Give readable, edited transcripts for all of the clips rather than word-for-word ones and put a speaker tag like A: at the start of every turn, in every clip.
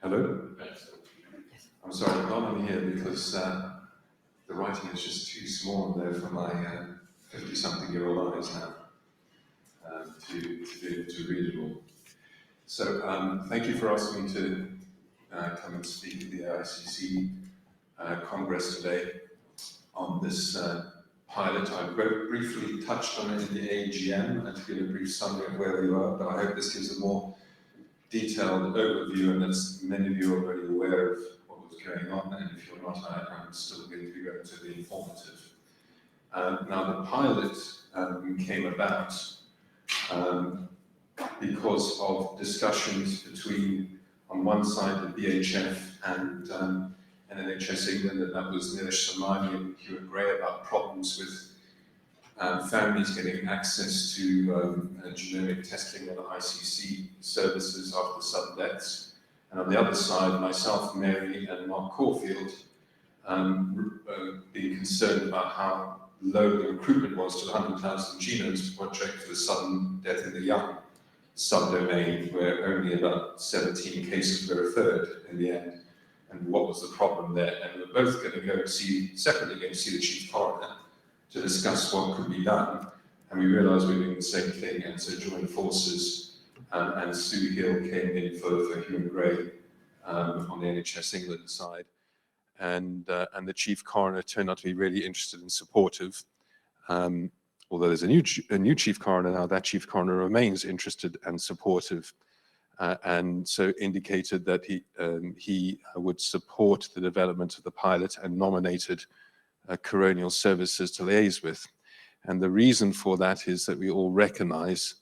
A: Hello? I'm sorry, I've gone on here because the writing is just too small there for my 50-something-year-old eyes now to be able to read it all. So thank you for asking me to come and speak at the AICC Congress today on this pilot. I briefly touched on it in the AGM and to give a brief summary of where we are, but I hope this gives a more detailed overview, and as many of you are already aware of what was going on, and if you're not, I'm still going to be relatively informative. Now, the pilot came about because of discussions between, on one side, the BHF and NHS England, and that was Nilesh Somani and Hugh and Gray, about problems with families getting access to genomic testing and AICC services after sudden deaths. And on the other side, myself, Mary, and Mark Caulfield being concerned about how low the recruitment was to the 100,000 genomes project for the sudden death in the young subdomain, where only about 17 cases were referred in the end, and what was the problem there. And we're both going to go and separately going to see the Chief Coroner to discuss what could be done, and we realised we were doing the same thing, and so joined forces, and Solihull came in for Hugh and Gray on the NHS England side, and the Chief Coroner turned out to be really interested and supportive. Although there's a new Chief Coroner now, that Chief Coroner remains interested and supportive, and so indicated that he would support the development of the pilot and nominated coronial services to liaise with. And the reason for that is that we all recognize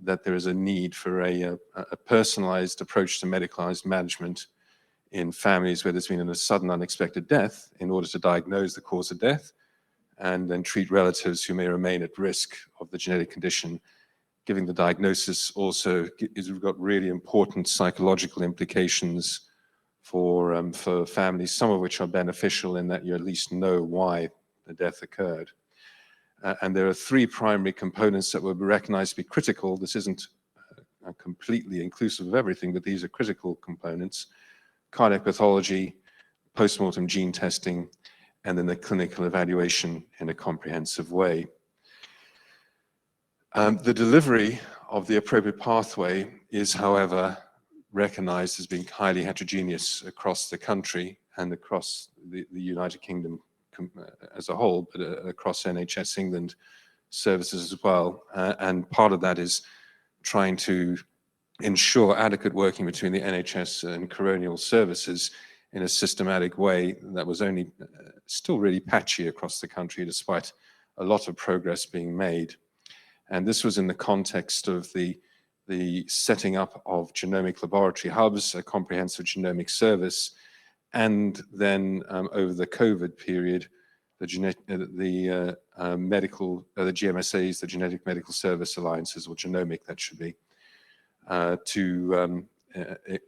A: that there is a need for a personalized approach to medicalized management in families where there's been a sudden unexpected death, in order to diagnose the cause of death and then treat relatives who may remain at risk of the genetic condition. Giving the diagnosis also has got really important psychological implications for families, some of which are beneficial in that you at least know why the death occurred. And there are three primary components that were recognized to be critical. This isn't completely inclusive of everything, but these are critical components: cardiac pathology, postmortem gene testing, and then the clinical evaluation in a comprehensive way. The delivery of the appropriate pathway is, however, recognized as being highly heterogeneous across the country and across the United Kingdom as a whole, but across NHS England services as well. And part of that is trying to ensure adequate working between the NHS and coronial services in a systematic way that was only still really patchy across the country, despite a lot of progress being made. And this was in the context of the setting up of genomic laboratory hubs, a comprehensive genomic service, and then over the COVID period, the GMSAs, the Genetic Medical Service Alliances, or genomic that should be, to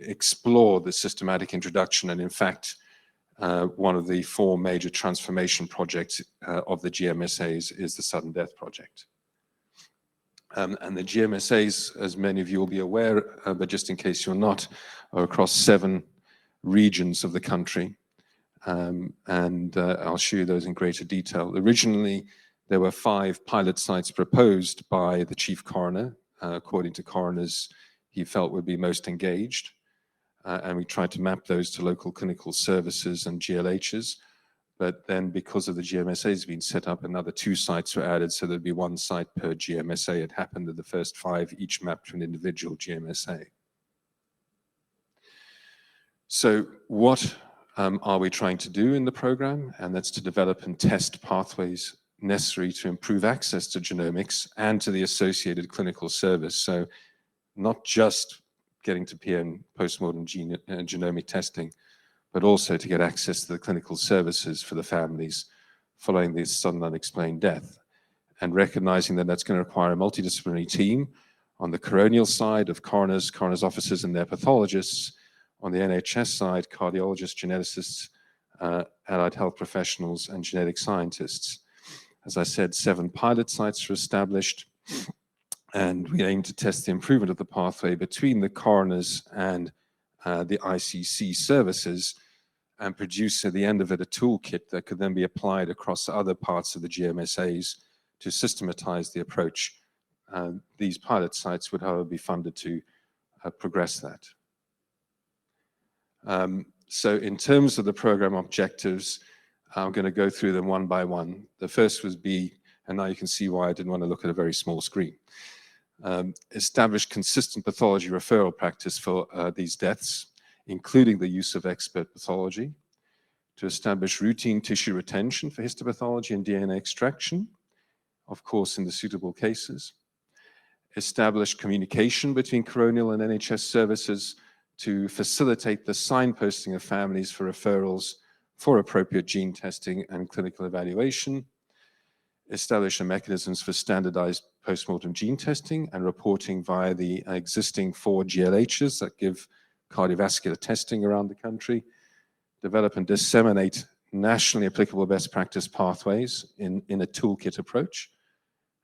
A: explore the systematic introduction. And in fact, one of the four major transformation projects of the GMSAs is the Sudden Death Project. And the GMSAs, as many of you will be aware, but just in case you're not, are across 7 regions of the country. And I'll show you those in greater detail. Originally, there were 5 pilot sites proposed by the Chief Coroner, according to coroners he felt would be most engaged. And we tried to map those to local clinical services and GLHs. But then, because of the GMSAs being set up, another 2 sites were added, so there'd be 1 site per GMSA. It happened that the first 5 each mapped to an individual GMSA. So what are we trying to do in the program? And that's to develop and test pathways necessary to improve access to genomics and to the associated clinical service. So not just getting to PN, postmortem genomic testing, but also to get access to the clinical services for the families following this sudden unexplained death, and recognizing that that's going to require a multidisciplinary team on the coronial side of coroners, coroners' officers and their pathologists, on the NHS side, cardiologists, geneticists, allied health professionals, and genetic scientists. As I said, 7 pilot sites are established, and we aim to test the improvement of the pathway between the coroners and
B: the ICC services and produce at the end of it a toolkit that could then be applied across other parts of the GMSAs to systematize the approach. These pilot sites would, however, be funded to progress that. So in terms of the program objectives, I'm going to go through them one by one. The first was B, and now you can see why I didn't want to look at a very small screen. Establish consistent pathology referral practice for these deaths, including the use of expert pathology, to establish routine tissue retention for histopathology and DNA extraction, of course, in the suitable cases. Establish communication between coronial and NHS services to facilitate the signposting of families for referrals for appropriate gene testing and clinical evaluation. Establish mechanisms for standardized postmortem gene testing and reporting via the existing 4 GLHs that give cardiovascular testing around the country. Develop and disseminate nationally applicable best practice pathways in a toolkit approach,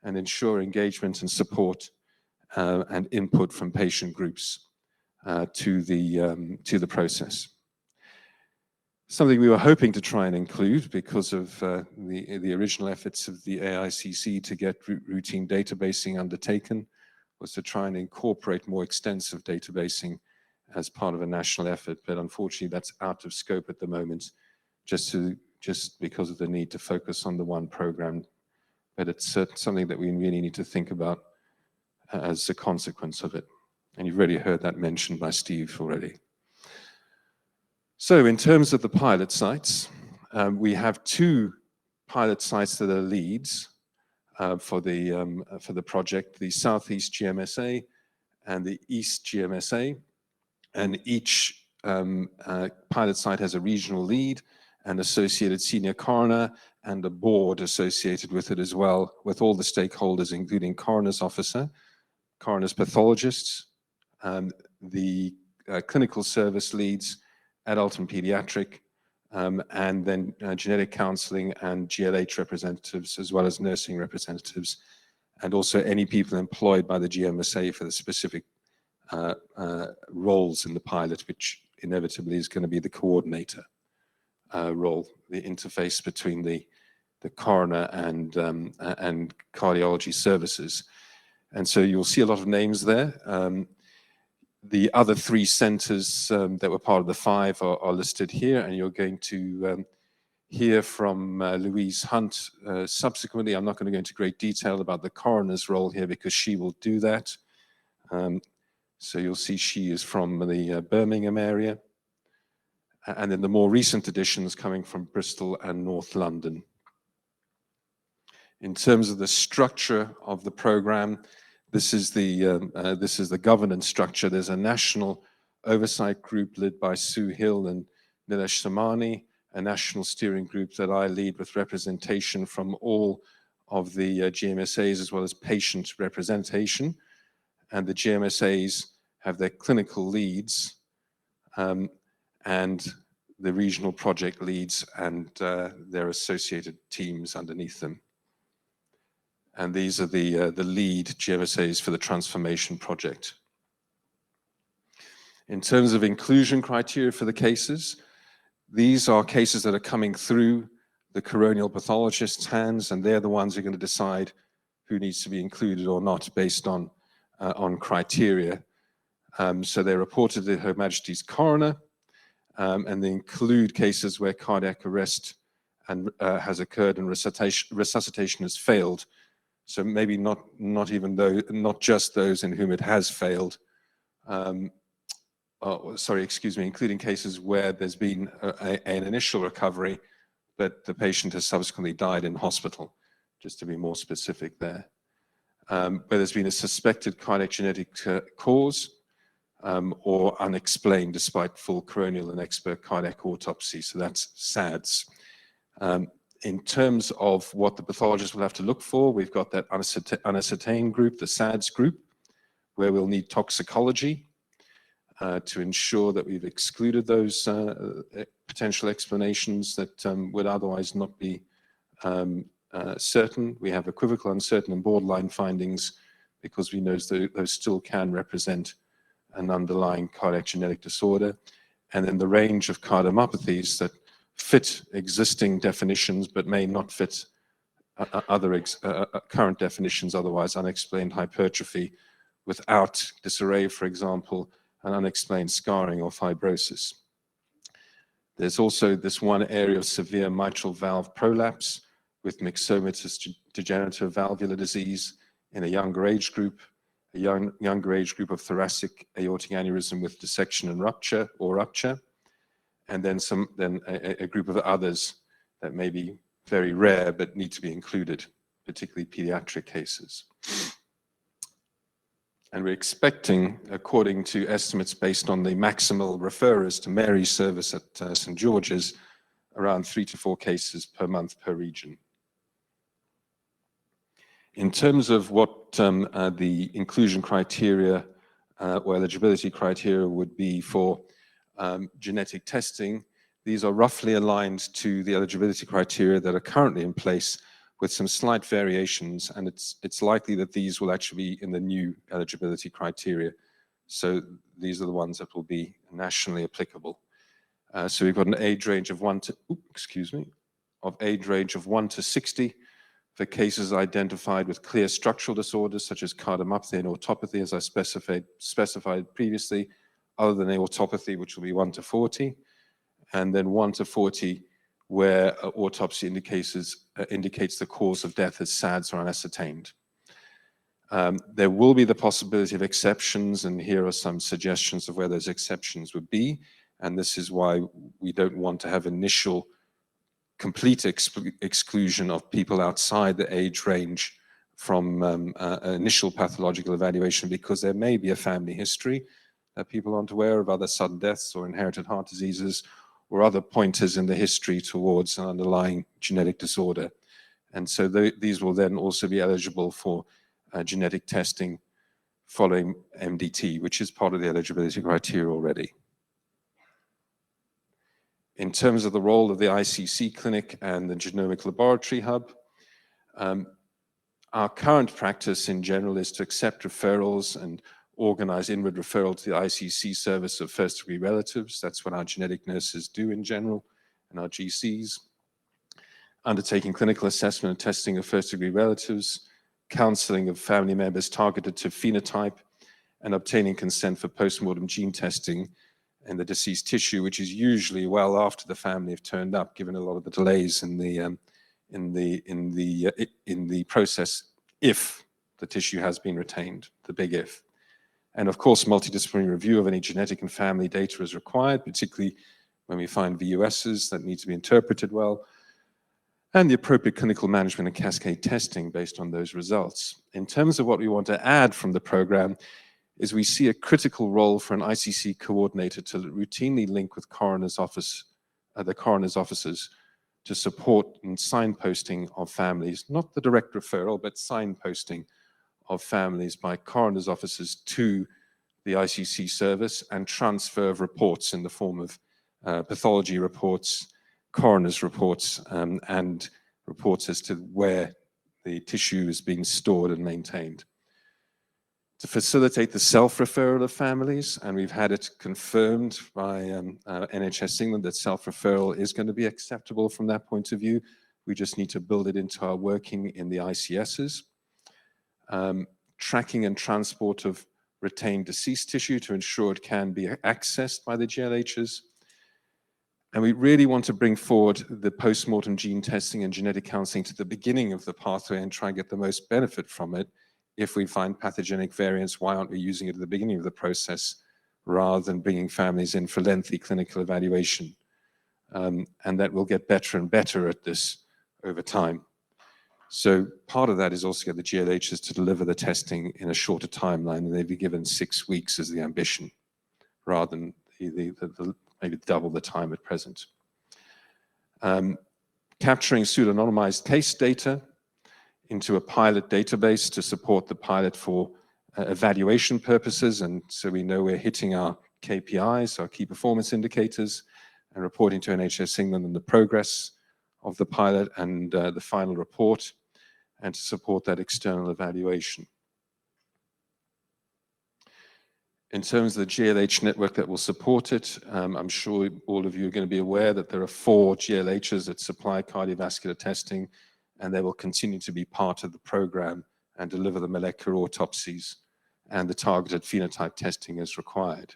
B: and ensure engagement and support and input from patient groups to the process. Something we were hoping to try and include because of the original efforts of the AICC to get routine databasing undertaken was to try and incorporate more extensive databasing as part of a national effort, but unfortunately that's out of scope at the moment, just because of the need to focus on the one program. But it's something that we really need to think about as a consequence of it. And you've already heard that mentioned by Steve already. So in terms of the pilot sites, we have 2 pilot sites that are leads for the project, the Southeast GMSA and the East GMSA. And each pilot site has a regional lead and associated senior coroner and a board associated with it as well, with all the stakeholders, including coroner's officer, coroner's pathologists, the clinical service leads, adult and pediatric, and then genetic counseling and GLH representatives, as well as nursing representatives, and also any people employed by the GMSA for the specific roles in the pilot, which inevitably is going to be the coordinator role, the interface between the coroner and cardiology services. And so you'll see a lot of names there. The other 3 centers that were part of the 5 are listed here, and you're going to hear from Louise Hunt subsequently. I'm not going to go into great detail about the coroner's role here because she will do that. So you'll see she is from the Birmingham area. And then the more recent additions coming from Bristol and North London. In terms of the structure of the program, this is the governance structure. There's a national oversight group led by Sue Hill and Nilesh Samani, a national steering group that I lead with representation from all of the GMSAs as well as patient representation. And the GMSAs have their clinical leads and the regional project leads and their associated teams underneath them. And these are the lead GMSAs for the transformation project. In terms of inclusion criteria for the cases, these are cases that are coming through the coronial pathologist's hands, and they're the ones who are going to decide who needs to be included or not based on criteria. So they're reported to Her Majesty's Coroner, and they include cases where cardiac arrest has occurred and resuscitation has failed. So maybe not just those in whom it has failed. Including cases where there's been an initial recovery, but the patient has subsequently died in hospital, just to be more specific there. Where there's been a suspected cardiac genetic cause or unexplained despite full coronial and expert cardiac autopsy. So that's SADS. In terms of what the pathologist will have to look for, we've got that unascertained group, the SADS group, where we'll need toxicology to ensure that we've excluded those potential explanations that would otherwise not be certain. We have equivocal, uncertain, and borderline findings because we know those still can represent an underlying cardiac genetic disorder, and then the range of cardiomyopathies that fit existing definitions but may not fit other current definitions, otherwise unexplained hypertrophy without disarray, for example, and unexplained scarring or fibrosis. There's also this one area of severe mitral valve prolapse with myxomatous degenerative valvular disease in a younger age group, a younger age group of thoracic aortic aneurysm with dissection and rupture, and then a group of others that may be very rare but need to be included, particularly pediatric cases. And we're expecting, according to estimates based on the maximal referrers to Mary's service at St. George's, around 3 to 4 cases per month per region. In terms of what the inclusion criteria or eligibility criteria would be for genetic testing, these are roughly aligned to the eligibility criteria that are currently in place, with some slight variations, and it's likely that these will actually be in the new eligibility criteria. So these are the ones that will be nationally applicable. So we've got an age range of 1 to 60 for cases identified with clear structural disorders such as cardiomyopathy and autopathy, as I specified previously, other than aortopathy, which will be 1 to 40, and then 1 to 40 where autopsy indicates the cause of death as SADS or unascertained. There will be the possibility of exceptions, and here are some suggestions of where those exceptions would be, and this is why we don't want to have initial complete exclusion of people outside the age range from initial pathological evaluation, because there may be a family history that people aren't aware of, other sudden deaths or inherited heart diseases, or other pointers in the history towards an underlying genetic disorder. And so these will then also be eligible for genetic testing following MDT, which is part of the eligibility criteria already. In terms of the role of the AICC clinic and the genomic laboratory hub, our current practice in general is to accept referrals and organize inward referral to the AICC service of first-degree relatives. That's what our genetic nurses do in general, and our GCs. Undertaking clinical assessment and testing of first-degree relatives, counseling of family members targeted to phenotype, and obtaining consent for post-mortem gene testing in the deceased tissue, which is usually well after the family have turned up, given a lot of the delays in the process, if the tissue has been retained, the big if. And of course, multidisciplinary review of any genetic and family data is required, particularly when we find VUSs that need to be interpreted well, and the appropriate clinical management and cascade testing based on those results. In terms of what we want to add from the program, is we see a critical role for an ICC coordinator to routinely link with the coroner's offices to support in signposting of families, not the direct referral, but signposting of families by coroner's offices to the ICC service, and transfer of reports in the form of pathology reports, coroner's reports, and reports as to where the tissue is being stored and maintained. To facilitate the self-referral of families, and we've had it confirmed by NHS England that self-referral is going to be acceptable from that point of view. We just need to build it into our working in the ICSs. Tracking and transport of retained deceased tissue to ensure it can be accessed by the GLHs. And we really want to bring forward the post-mortem gene testing and genetic counseling to the beginning of the pathway and try and get the most benefit from it. If we find pathogenic variants, why aren't we using it at the beginning of the process rather than bringing families in for lengthy clinical evaluation? And that we'll get better and better at this over time. So part of that is also get the GLHs to deliver the testing in a shorter timeline, and they'd be given 6 weeks as the ambition, rather than maybe double the time at present. Capturing pseudonymized case data into a pilot database to support the pilot for evaluation purposes, and so we know we're hitting our KPIs, our key performance indicators, and reporting to NHS England on the progress of the pilot and the final report, and to support that external evaluation. In terms of the GLH network that will support it, I'm sure all of you are going to be aware that there are 4 GLHs that supply cardiovascular testing, and they will continue to be part of the program and deliver the molecular autopsies and the targeted phenotype testing as required.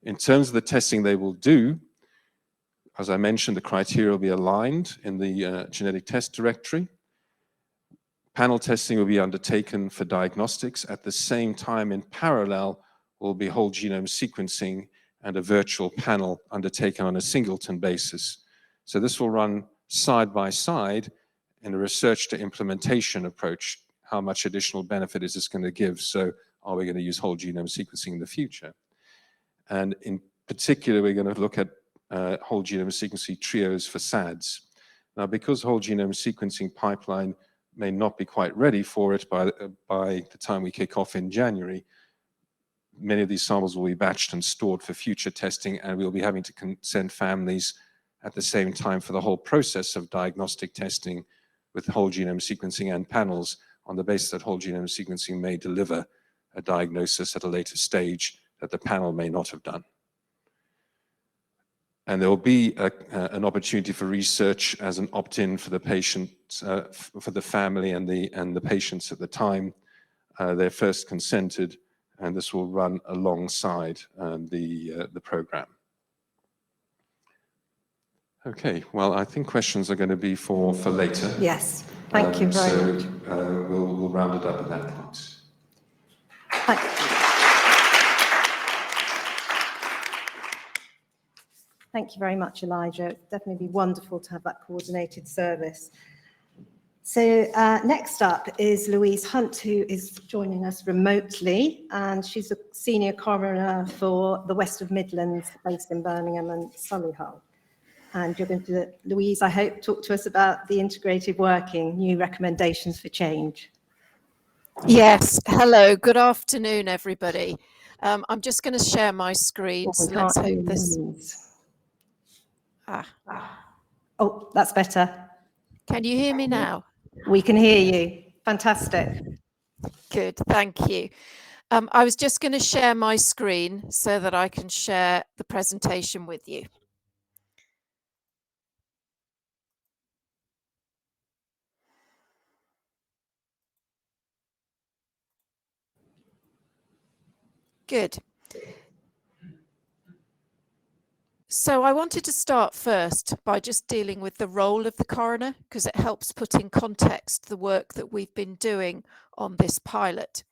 B: In terms of the testing they will do, as I mentioned, the criteria will be aligned in the genetic test directory. Panel testing will be undertaken for diagnostics. At the same time, in parallel, will be whole genome sequencing and a virtual panel undertaken on a singleton basis. So this will run side by side in a research to implementation approach. How much additional benefit is this going to give? So are we going to use whole genome sequencing in the future? And in particular, we're going to look at whole genome sequencing trios for SADs. Now, because whole genome sequencing pipeline may not be quite ready for it by the time we kick off in January, many of these samples will be batched and stored for future testing, and we'll be having to send families at the same time for the whole process of diagnostic testing with whole genome sequencing and panels on the basis that whole genome sequencing may deliver a diagnosis at a later stage that the panel may not have done. And there will be an opportunity for research as an opt-in for the patient, for the family and the patients at the time they're first consented, and this will run alongside the program. Okay, well, I think questions are going to be for later.
C: Yes, thank you very much.
B: So we'll round it up at that point.
C: Thank you very much, Elijah. It'd definitely be wonderful to have that coordinated service. So next up is Louise Hunt, who is joining us remotely, and she's a senior coroner for the West of Midlands, based in Birmingham and Solihull. And you're going to, Louise, I hope, talk to us about the integrated working, new recommendations for change.
D: Yes, hello, good afternoon, everybody. I'm just going to share my screen, so let's hope this...
C: Oh, that's better.
D: Can you hear me now?
C: We can hear you. Fantastic.
D: Good, thank you. I was just going to share my screen so that I can share the presentation with you. Good. So I wanted to start first by just dealing with the role of the coroner, because it helps put in context the work that we've been doing on this pilot.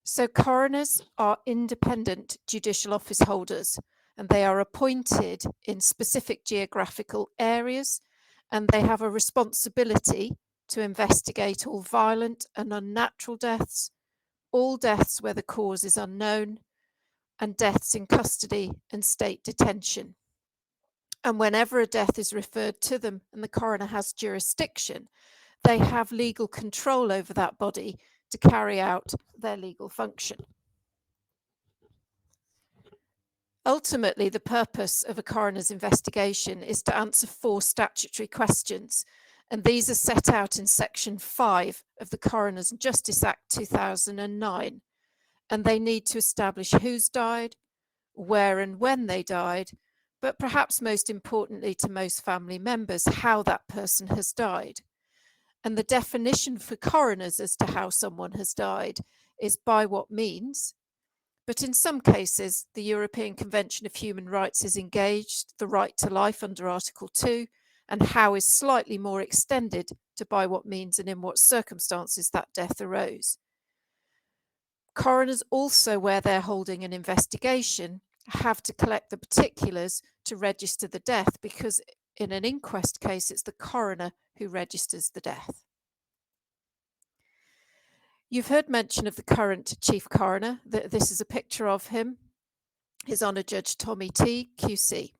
D: So coroners are independent judicial office holders, and they are appointed in specific geographical areas, and they have a responsibility to investigate all violent and unnatural deaths, all deaths where the cause is unknown, and deaths in custody and state detention. And whenever a death is referred to them and the coroner has jurisdiction, they have legal control over that body to carry out their legal function. Ultimately, the purpose of a coroner's investigation is to answer 4 statutory questions, and these are set out in Section 5 of the Coroners and Justice Act 2009. And they need to establish who's died, where and when they died, but perhaps most importantly to most family members, how that person has died. And the definition for coroners as to how someone has died is by what means. But in some cases, the European Convention of Human Rights is engaged, the right to life under Article 2, and how is slightly more extended to by what means and in what circumstances that death arose. Coroners also, where they're holding an investigation, have to collect the particulars to register the death, because in an inquest case, it's the coroner who registers the death. You've heard mention of the current chief coroner. This is a picture of him, His Honour Judge Tommy T, QC.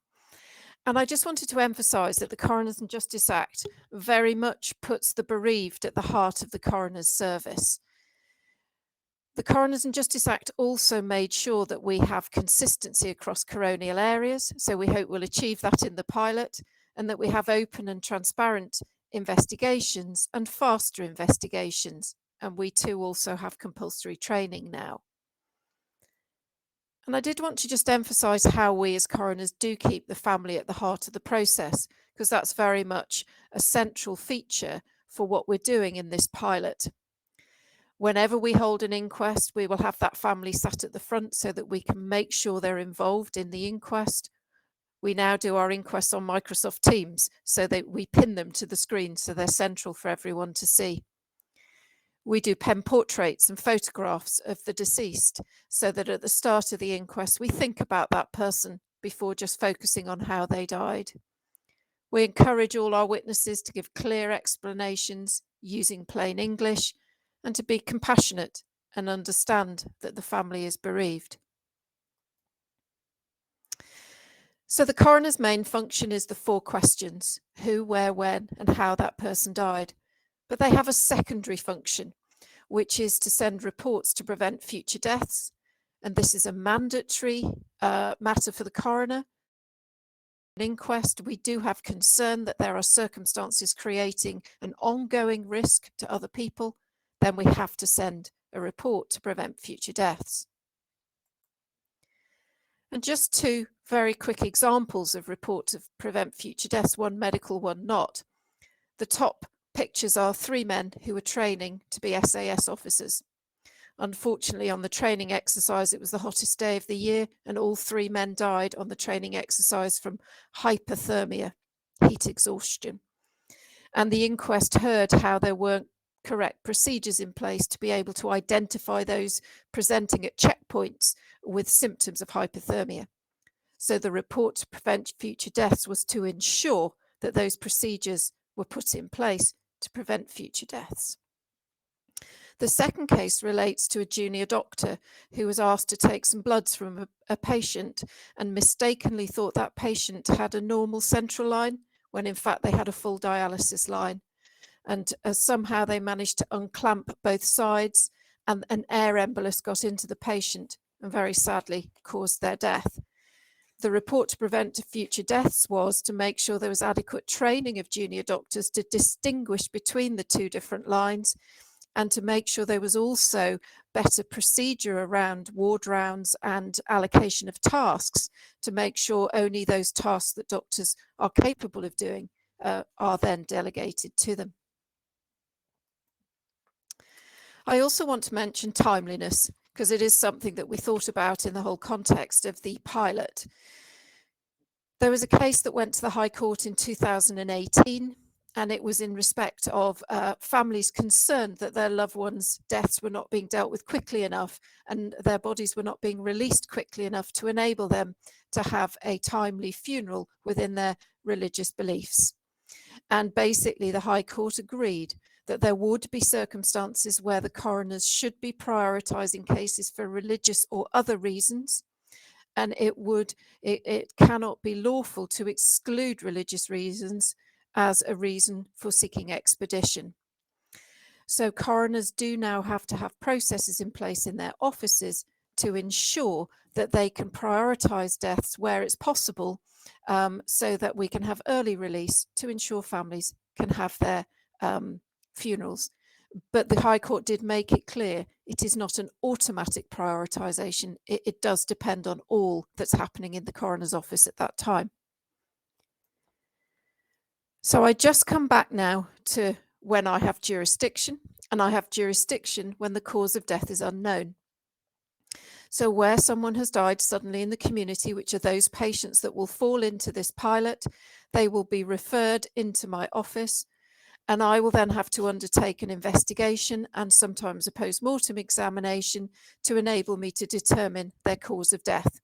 D: And I just wanted to emphasise that the Coroners and Justice Act very much puts the bereaved at the heart of the coroner's service. The Coroners and Justice Act also made sure that we have consistency across coronial areas, so we hope we'll achieve that in the pilot, and that we have open and transparent investigations and faster investigations, and we too also have compulsory training now. And I did want to just emphasise how we as coroners do keep the family at the heart of the process, because that's very much a central feature for what we're doing in this pilot. Whenever we hold an inquest, we will have that family sat at the front so that we can make sure they're involved in the inquest. We now do our inquests on Microsoft Teams so that we pin them to the screen so they're central for everyone to see. We do pen portraits and photographs of the deceased so that at the start of the inquest, we think about that person before just focusing on how they died. We encourage all our witnesses to give clear explanations using plain English and to be compassionate and understand that the family is bereaved. So the coroner's main function is the 4 questions: who, where, when, and how that person died. But they have a secondary function, which is to send reports to prevent future deaths. And this is a mandatory matter for the coroner. An inquest, we do have concern that there are circumstances creating an ongoing risk to other people, then we have to send a report to prevent future deaths. And just 2 very quick examples of reports of prevent future deaths, one medical, one not. The top pictures are 3 men who were training to be SAS officers. Unfortunately, on the training exercise, it was the hottest day of the year, and all 3 men died on the training exercise from hypothermia, heat exhaustion. And the inquest heard how there weren't correct procedures in place to be able to identify those presenting at checkpoints with symptoms of hypothermia. So the report to prevent future deaths was to ensure that those procedures were put in place to prevent future deaths. The second case relates to a junior doctor who was asked to take some bloods from a patient and mistakenly thought that patient had a normal central line when in fact they had a full dialysis line. And somehow they managed to unclamp both sides, and an air embolus got into the patient and very sadly caused their death. The report to prevent future deaths was to make sure there was adequate training of junior doctors to distinguish between the 2 different lines, and to make sure there was also better procedure around ward rounds and allocation of tasks to make sure only those tasks that doctors are capable of doing are then delegated to them. I also want to mention timeliness, because it is something that we thought about in the whole context of the pilot. There was a case that went to the High Court in 2018, and it was in respect of families concerned that their loved ones' deaths were not being dealt with quickly enough and their bodies were not being released quickly enough to enable them to have a timely funeral within their religious beliefs. And basically the High Court agreed that there would be circumstances where the coroners should be prioritising cases for religious or other reasons, and it cannot be lawful to exclude religious reasons as a reason for seeking expedition. So coroners do now have to have processes in place in their offices to ensure that they can prioritise deaths where it's possible, so that we can have early release to ensure families can have their funerals. But the High Court did make it clear it is not an automatic prioritisation. It does depend on all that's happening in the coroner's office at that time. So I just come back now to when I have jurisdiction, and I have jurisdiction when the cause of death is unknown. So where someone has died suddenly in the community, which are those patients that will fall into this pilot, they will be referred into my office, and I will then have to undertake an investigation and sometimes a post-mortem examination to enable me to determine their cause of death.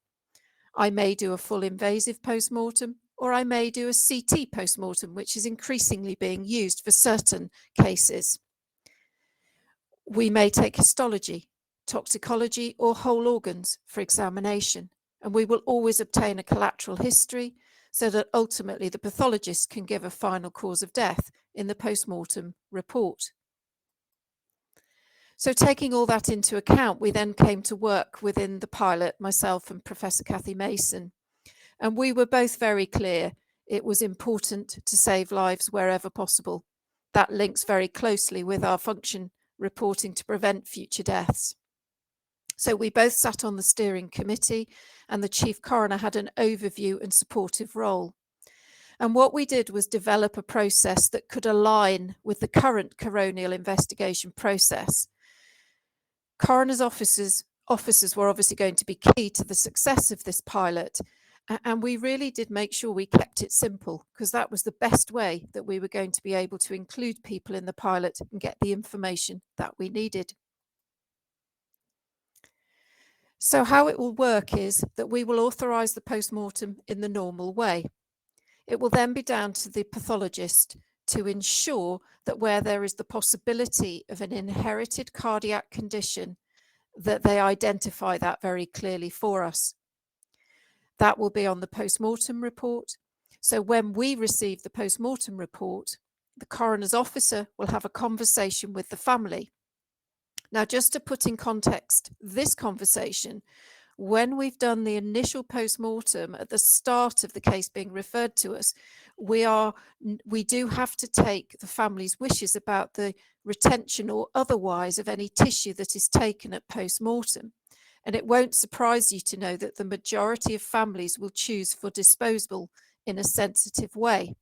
D: I may do a full invasive post-mortem, or I may do a CT post-mortem, which is increasingly being used for certain cases. We may take histology, toxicology, or whole organs for examination, and we will always obtain a collateral history so that ultimately the pathologist can give a final cause of death in the post-mortem report. So taking all that into account, we then came to work within the pilot, myself and Professor Cathy Mason, and we were both very clear it was important to save lives wherever possible. That links very closely with our function reporting to prevent future deaths. So we both sat on the steering committee, and the Chief Coroner had an overview and supportive role. And what we did was develop a process that could align with the current coronial investigation process. Coroner's officers were obviously going to be key to the success of this pilot, and we really did make sure we kept it simple, because that was the best way that we were going to be able to include people in the pilot and get the information that we needed. So how it will work is that we will authorise the post-mortem in the normal way. It will then be down to the pathologist to ensure that where there is the possibility of an inherited cardiac condition, that they identify that very clearly for us. That will be on the post-mortem report. So when we receive the post-mortem report, the coroner's officer will have a conversation with the family. Now, just to put in context this conversation, when we've done the initial post-mortem at the start of the case being referred to us, we do have to take the family's wishes about the retention or otherwise of any tissue that is taken at post-mortem. And it won't surprise you to know that the majority of families will choose for disposal in a sensitive way.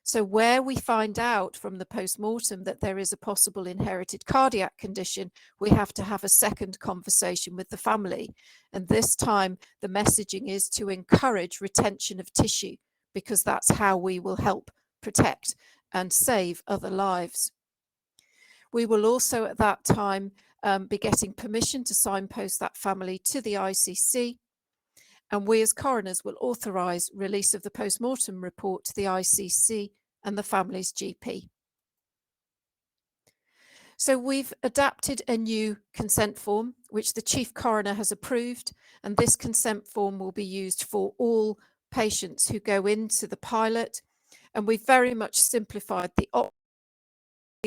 D: So where we find out from the post-mortem that there is a possible inherited cardiac condition, we have to have a second conversation with the family. And this time the messaging is to encourage retention of tissue, because that's how we will help protect and save other lives. We will also at that time be getting permission to signpost that family to the ICC, and we as coroners will authorise release of the post-mortem report to the ICC and the family's GP. So we've adapted a new consent form, which the Chief Coroner has approved, and this consent form will be used for all patients who go into the pilot, and we've very much simplified the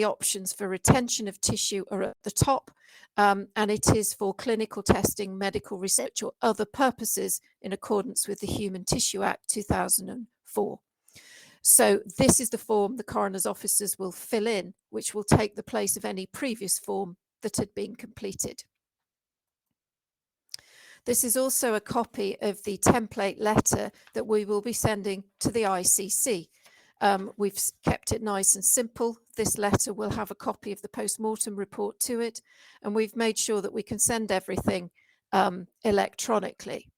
D: options for retention of tissue are at the top, and it is for clinical testing, medical research or other purposes in accordance with the Human Tissue Act 2004. So this is the form the coroner's officers will fill in, which will take the place of any previous form that had been completed. This is also a copy of the template letter that we will be sending to the ICC. We've kept it nice and simple. This letter will have a copy of the post-mortem report to it, and we've made sure that we can send everything electronically.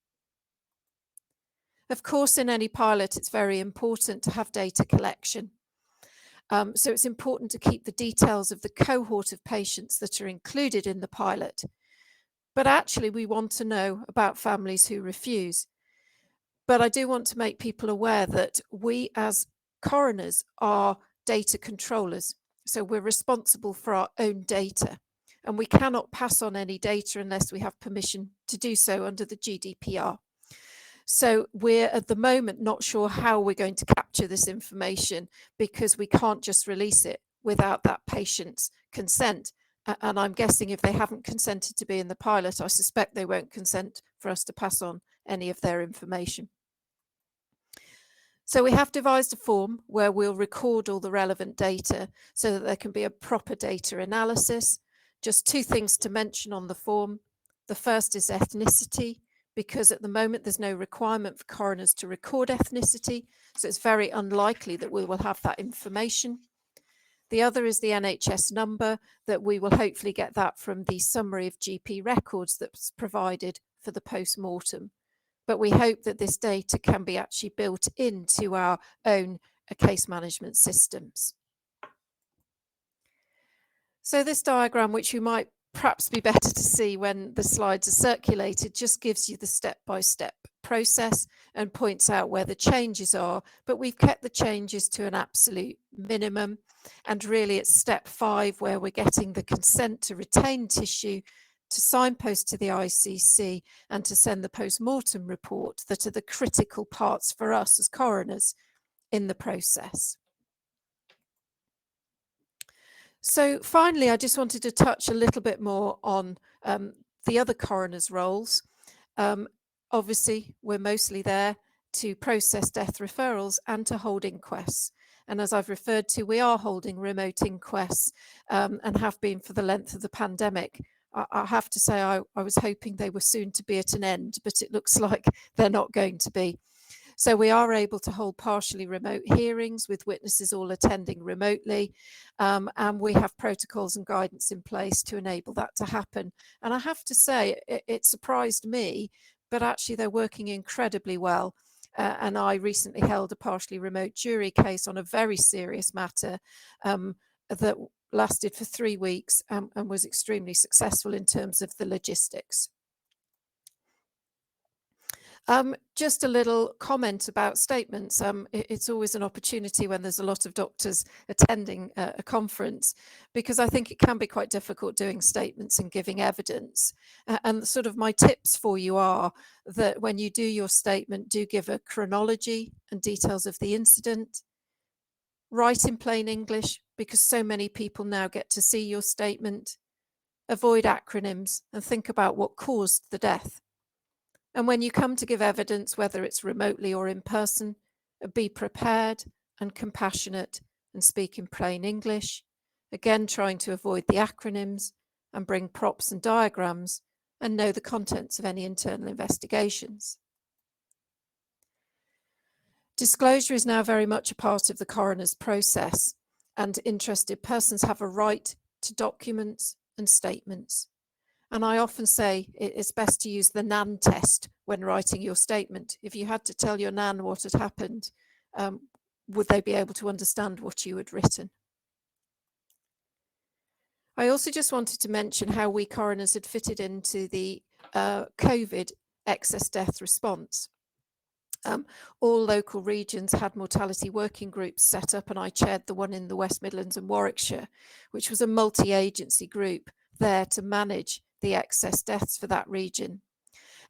D: Of course, in any pilot, it's very important to have data collection. So it's important to keep the details of the cohort of patients that are included in the pilot. But actually, we want to know about families who refuse. But I do want to make people aware that we as coroners are data controllers. So we're responsible for our own data, and we cannot pass on any data unless we have permission to do so under the GDPR. So we're at the moment not sure how we're going to capture this information, because we can't just release it without that patient's consent. And I'm guessing if they haven't consented to be in the pilot, I suspect they won't consent for us to pass on any of their information. So we have devised a form where we'll record all the relevant data so that there can be a proper data analysis. Just two things to mention on the form. The first is ethnicity, because at the moment there's no requirement for coroners to record ethnicity, so it's very unlikely that we will have that information. The other is the NHS number, that we will hopefully get that from the summary of GP records that's provided for the post-mortem. But we hope that this data can be actually built into our own case management systems. So this diagram, which you might perhaps be better to see when the slides are circulated, just gives you the step-by-step process and points out where the changes are, but we've kept the changes to an absolute minimum. And really it's step 5 where we're getting the consent to retain tissue, to signpost to the ICC and to send the post-mortem report that are the critical parts for us as coroners in the process. So finally, I just wanted to touch a little bit more on the other coroners' roles. Obviously, we're mostly there to process death referrals and to hold inquests. And as I've referred to, we are holding remote inquests and have been for the length of the pandemic. I have to say I was hoping they were soon to be at an end, but it looks like they're not going to be. So we are able to hold partially remote hearings with witnesses all attending remotely, and we have protocols and guidance in place to enable that to happen. And I have to say, it surprised me, but actually they're working incredibly well. And I recently held a partially remote jury case on a very serious matter that lasted for 3 weeks and was extremely successful in terms of the logistics. Just a little comment about statements. It's always an opportunity when there's a lot of doctors attending a conference, because I think it can be quite difficult doing statements and giving evidence. And sort of my tips for you are that when you do your statement, do give a chronology and details of the incident. Write in plain English, because so many people now get to see your statement. Avoid acronyms and think about what caused the death. And when you come to give evidence, whether it's remotely or in person, be prepared and compassionate and speak in plain English. Again, trying to avoid the acronyms and bring props and diagrams and know the contents of any internal investigations. Disclosure is now very much a part of the coroner's process, and interested persons have a right to documents and statements. And I often say it's best to use the NAN test when writing your statement. If you had to tell your NAN what had happened, would they be able to understand what you had written? I also just wanted to mention how we coroners had fitted into the COVID excess death response. All local regions had mortality working groups set up, and I chaired the one in the West Midlands and Warwickshire, which was a multi-agency group there to manage the excess deaths for that region.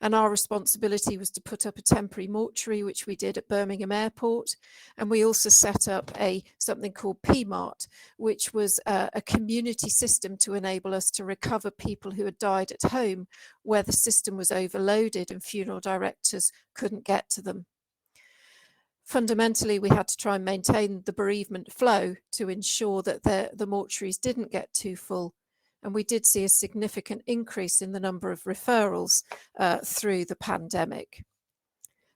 D: And our responsibility was to put up a temporary mortuary, which we did at Birmingham Airport. And we also set up something called PMART, which was a community system to enable us to recover people who had died at home, where the system was overloaded and funeral directors couldn't get to them. Fundamentally, we had to try and maintain the bereavement flow to ensure that the mortuaries didn't get too full. And we did see a significant increase in the number of referrals through the pandemic.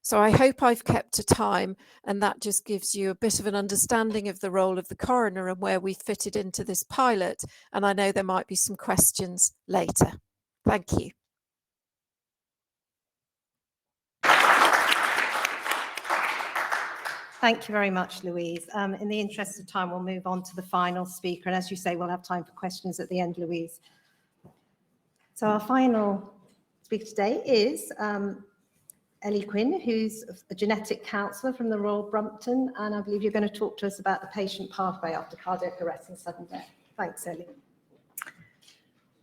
D: So I hope I've kept to time, and that just gives you a bit of an understanding of the role of the coroner and where we fitted into this pilot. And I know there might be some questions later. Thank you.
C: Thank you very much, Louise. In the interest of time, we'll move on to the final speaker. And as you say, we'll have time for questions at the end, Louise. So our final speaker today is Ellie Quinn, who's a genetic counsellor from the Royal Brompton. And I believe you're going to talk to us about the patient pathway after cardiac arrest and sudden death. Thanks, Ellie.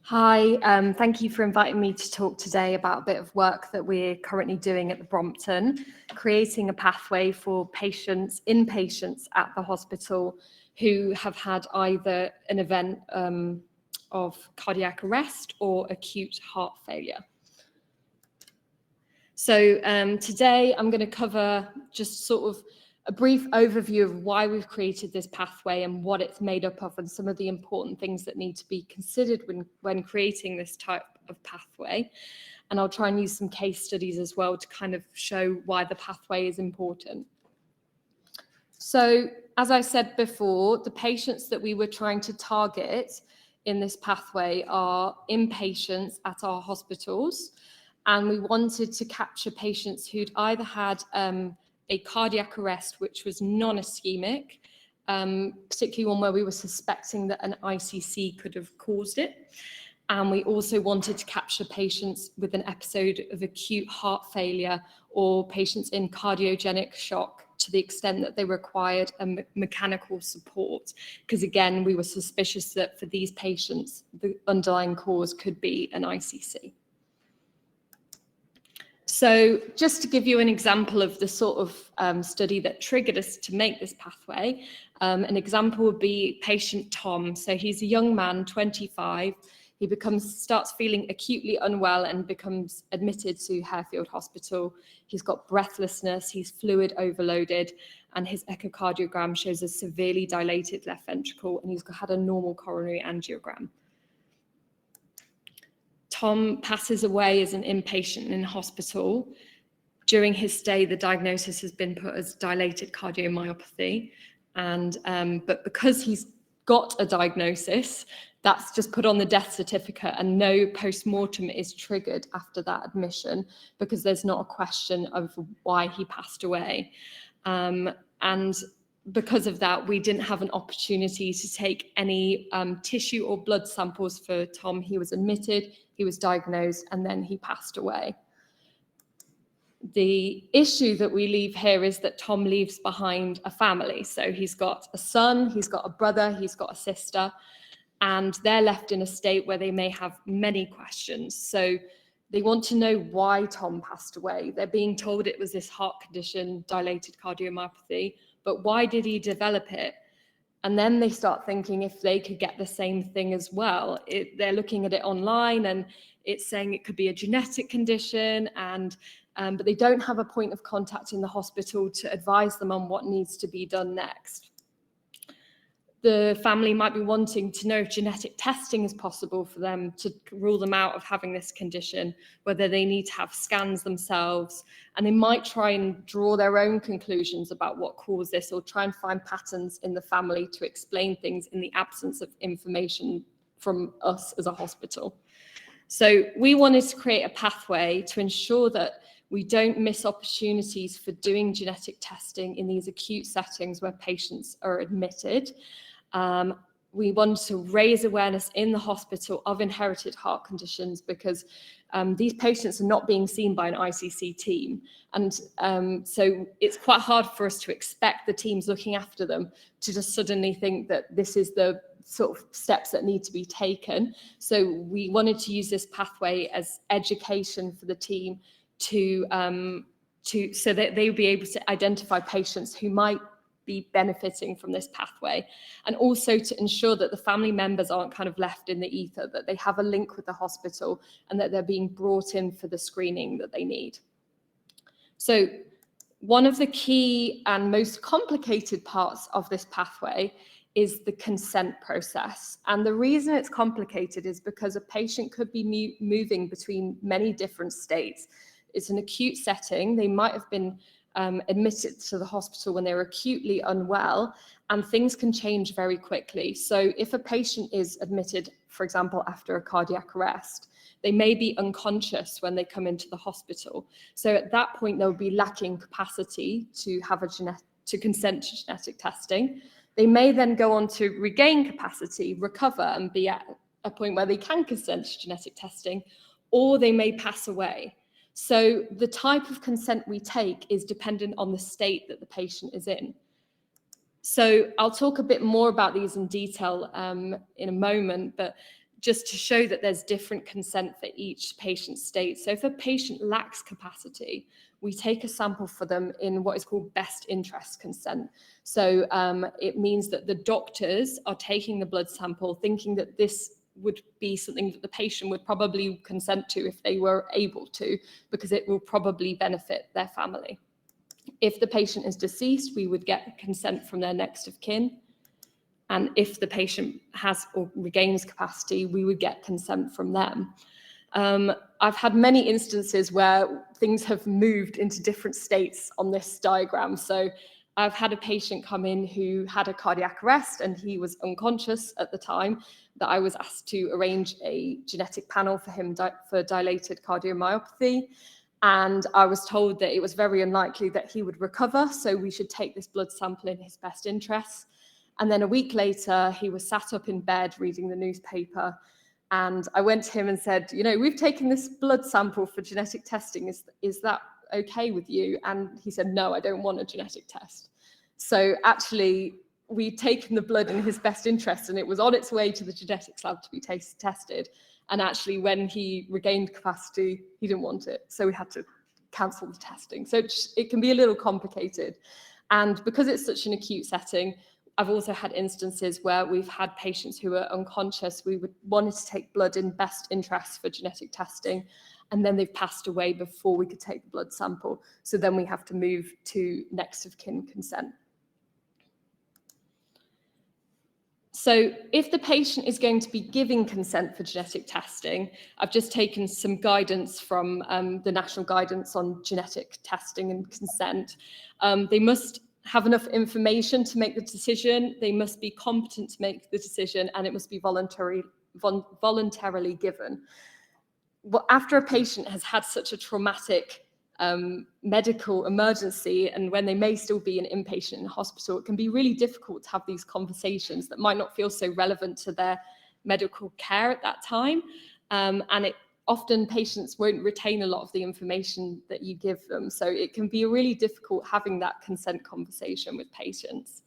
E: Hi, thank you for inviting me to talk today about a bit of work that we're currently doing at the Brompton, creating a pathway for inpatients at the hospital who have had either an event of cardiac arrest or acute heart failure. So today I'm going to cover just sort of a brief overview of why we've created this pathway and what it's made up of, and some of the important things that need to be considered when creating this type of pathway. And I'll try and use some case studies as well to kind of show why the pathway is important. So, as I said before, the patients that we were trying to target in this pathway are inpatients at our hospitals. And we wanted to capture patients who'd either had a cardiac arrest which was non-ischemic, particularly one where we were suspecting that an ICC could have caused it. And we also wanted to capture patients with an episode of acute heart failure or patients in cardiogenic shock to the extent that they required a mechanical support. Because again, we were suspicious that for these patients, the underlying cause could be an ICC. So just to give you an example of the sort of study that triggered us to make this pathway, an example would be patient Tom. So he's a young man, 25. He starts feeling acutely unwell and becomes admitted to Harefield Hospital. He's got breathlessness, he's fluid overloaded, and his echocardiogram shows a severely dilated left ventricle, and he's had a normal coronary angiogram. Tom passes away as an inpatient in hospital. During his stay, the diagnosis has been put as dilated cardiomyopathy. And but because he's got a diagnosis, that's just put on the death certificate, and no post-mortem is triggered after that admission, because there's not a question of why he passed away. And because of that, we didn't have an opportunity to take any tissue or blood samples for Tom. He was admitted, he was diagnosed, and then he passed away. The issue that we leave here is that Tom leaves behind a family. So he's got a son, he's got a brother, he's got a sister, and they're left in a state where they may have many questions. So they want to know why Tom passed away. They're being told it was this heart condition, dilated cardiomyopathy, but why did he develop it? And then they start thinking if they could get the same thing as well. They're looking at it online and it's saying it could be a genetic condition, and but they don't have a point of contact in the hospital to advise them on what needs to be done next. The family might be wanting to know if genetic testing is possible for them to rule them out of having this condition, whether they need to have scans themselves, and they might try and draw their own conclusions about what caused this, or try and find patterns in the family to explain things in the absence of information from us as a hospital. So we wanted to create a pathway to ensure that we don't miss opportunities for doing genetic testing in these acute settings where patients are admitted. We want to raise awareness in the hospital of inherited heart conditions, because these patients are not being seen by an ICC team. And so it's quite hard for us to expect the teams looking after them to just suddenly think that this is the sort of steps that need to be taken. So we wanted to use this pathway as education for the team so that they would be able to identify patients who might be benefiting from this pathway, and also to ensure that the family members aren't kind of left in the ether, that they have a link with the hospital and that they're being brought in for the screening that they need. So one of the key and most complicated parts of this pathway is the consent process. And the reason it's complicated is because a patient could be moving between many different states. It's an acute setting. They might have been admitted to the hospital when they were acutely unwell, and things can change very quickly. So if a patient is admitted, for example, after a cardiac arrest, they may be unconscious when they come into the hospital. So at that point, they'll be lacking capacity to have to consent to genetic testing. They may then go on to regain capacity, recover, and be at a point where they can consent to genetic testing, or they may pass away. So the type of consent we take is dependent on the state that the patient is in. So I'll talk a bit more about these in detail in a moment, but just to show that there's different consent for each patient state. So if a patient lacks capacity, we take a sample for them in what is called best interest consent. So it means that the doctors are taking the blood sample thinking that this would be something that the patient would probably consent to if they were able to, because it will probably benefit their family. If the patient is deceased, we would get consent from their next of kin. And if the patient has or regains capacity, we would get consent from them. I've had many instances where things have moved into different states on this diagram. So I've had a patient come in who had a cardiac arrest and he was unconscious at the time, that I was asked to arrange a genetic panel for him for dilated cardiomyopathy. And I was told that it was very unlikely that he would recover, so we should take this blood sample in his best interests. And then a week later, he was sat up in bed reading the newspaper. And I went to him and said, you know, we've taken this blood sample for genetic testing. Is that okay with you? And he said, no, I don't want a genetic test. So actually, we'd taken the blood in his best interest and it was on its way to the genetics lab to be tested. And actually, when he regained capacity, he didn't want it. So we had to cancel the testing. So it can be a little complicated. And because it's such an acute setting, I've also had instances where we've had patients who are unconscious. We wanted to take blood in best interest for genetic testing, and then they've passed away before we could take the blood sample. So then we have to move to next of kin consent. So if the patient is going to be giving consent for genetic testing, I've just taken some guidance from the National Guidance on Genetic Testing and Consent. They must have enough information to make the decision, they must be competent to make the decision, and it must be voluntarily given. Well, after a patient has had such a traumatic medical emergency, and when they may still be an inpatient in hospital, it can be really difficult to have these conversations that might not feel so relevant to their medical care at that time. And often patients won't retain a lot of the information that you give them. So it can be really difficult having that consent conversation with patients.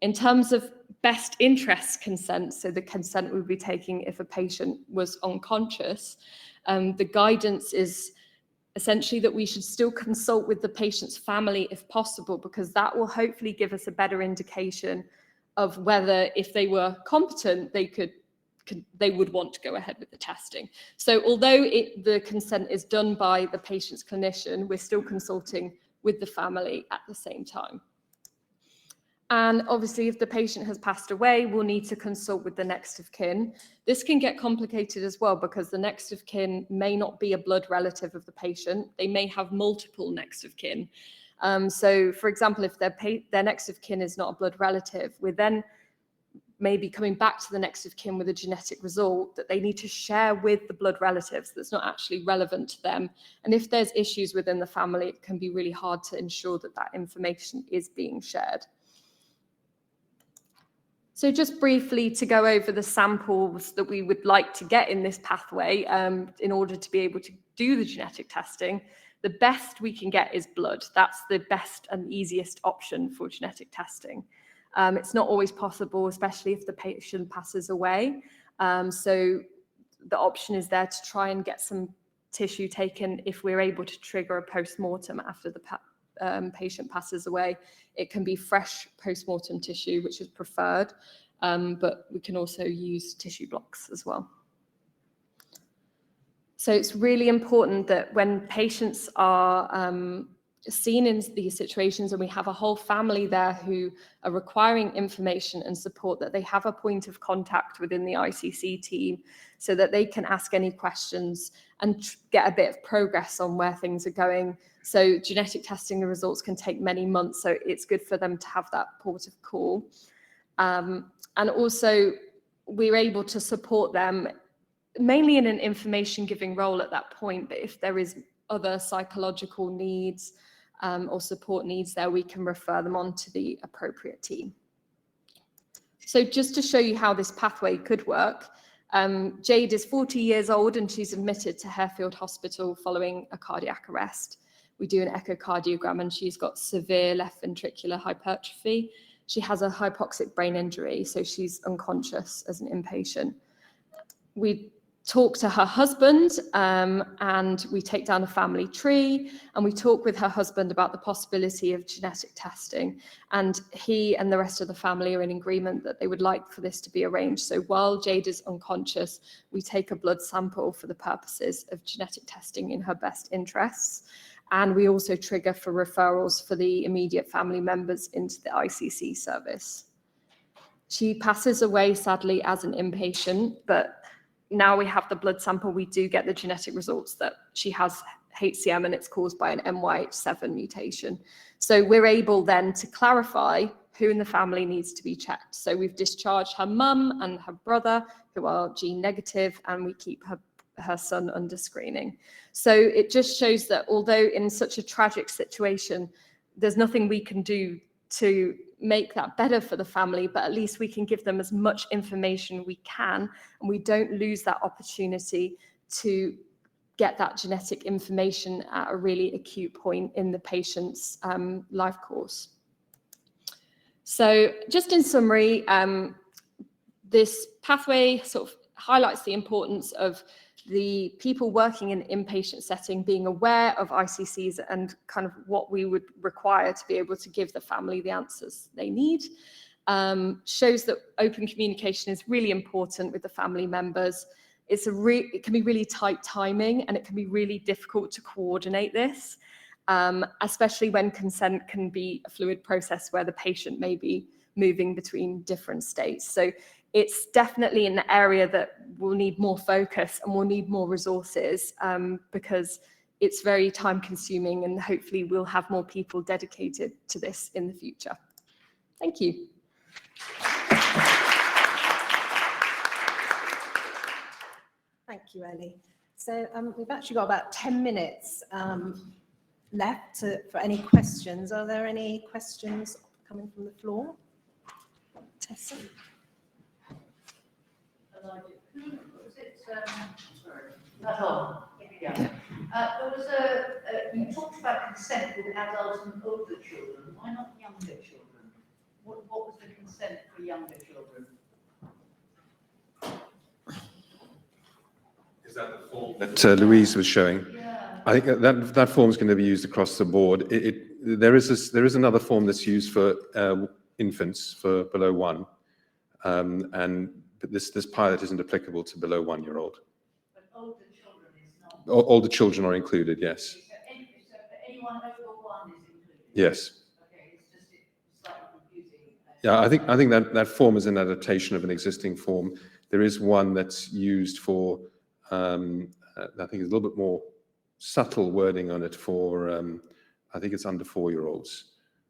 E: In terms of best interest consent, so the consent we'd be taking if a patient was unconscious, the guidance is essentially that we should still consult with the patient's family if possible, because that will hopefully give us a better indication of whether, if they were competent, they would want to go ahead with the testing. So although the consent is done by the patient's clinician, we're still consulting with the family at the same time. And obviously, if the patient has passed away, we'll need to consult with the next of kin. This can get complicated as well, because the next of kin may not be a blood relative of the patient. They may have multiple next of kin. So for example, if their next of kin is not a blood relative, we're then maybe coming back to the next of kin with a genetic result that they need to share with the blood relatives that's not actually relevant to them. And if there's issues within the family, it can be really hard to ensure that that information is being shared. So just briefly to go over the samples that we would like to get in this pathway in order to be able to do the genetic testing, the best we can get is blood. That's the best and easiest option for genetic testing. It's not always possible, especially if the patient passes away. So the option is there to try and get some tissue taken if we're able to trigger a post-mortem after the patient passes away. It can be fresh post-mortem tissue, which is preferred, but we can also use tissue blocks as well. So it's really important that when patients are seen in these situations and we have a whole family there who are requiring information and support, that they have a point of contact within the ICC team so that they can ask any questions and get a bit of progress on where things are going. So genetic testing, the results can take many months, so it's good for them to have that port of call. And also we're able to support them mainly in an information giving role at that point, but if there is other psychological needs or support needs there, we can refer them on to the appropriate team. So just to show you how this pathway could work, Jade is 40 years old and she's admitted to Harefield Hospital following a cardiac arrest. We do an echocardiogram and she's got severe left ventricular hypertrophy. She has a hypoxic brain injury, so she's unconscious as an inpatient. We talk to her husband and we take down a family tree and we talk with her husband about the possibility of genetic testing, and he and the rest of the family are in agreement that they would like for this to be arranged. So while Jade is unconscious, we take a blood sample for the purposes of genetic testing in her best interests, and we also trigger for referrals for the immediate family members into the ICC service. She passes away sadly as an inpatient, but now we have the blood sample, we do get the genetic results that she has HCM and it's caused by an MYH7 mutation. So we're able then to clarify who in the family needs to be checked. So we've discharged her mum and her brother who are gene negative, and we keep her son under screening. So it just shows that although in such a tragic situation, there's nothing we can do to make that better for the family, but at least we can give them as much information we can, and we don't lose that opportunity to get that genetic information at a really acute point in the patient's life course. So just in summary, this pathway sort of highlights the importance of the people working in an inpatient setting being aware of ICCs and kind of what we would require to be able to give the family the answers they need. Shows that open communication is really important with the family members. It can be really tight timing, and it can be really difficult to coordinate this, especially when consent can be a fluid process where the patient may be moving between different states. So it's definitely an area that will need more focus and will need more resources, because it's very time consuming, and hopefully we'll have more people dedicated to this in the future. Thank you.
C: Thank you, Ellie. So we've actually got about 10 minutes left for any questions. Are there any questions coming from the floor? Tessa?
F: There was you talked about consent with adult and older children. Why not younger children? What was the consent for younger children?
B: Is that the form that Louise was showing?
F: Yeah.
B: I think that form is going to be used across the board. There is another form that's used for infants for below 1, but this pilot isn't applicable to below 1-year-old.
F: But older children is not.
B: Older children are included, yes.
F: So for anyone over 1 is included.
B: Yes.
F: Okay, it's just slightly confusing.
B: Yeah, I think that form is an adaptation of an existing form. There is one that's used for, I think it's a little bit more subtle wording on it for, I think it's under 4-year-olds.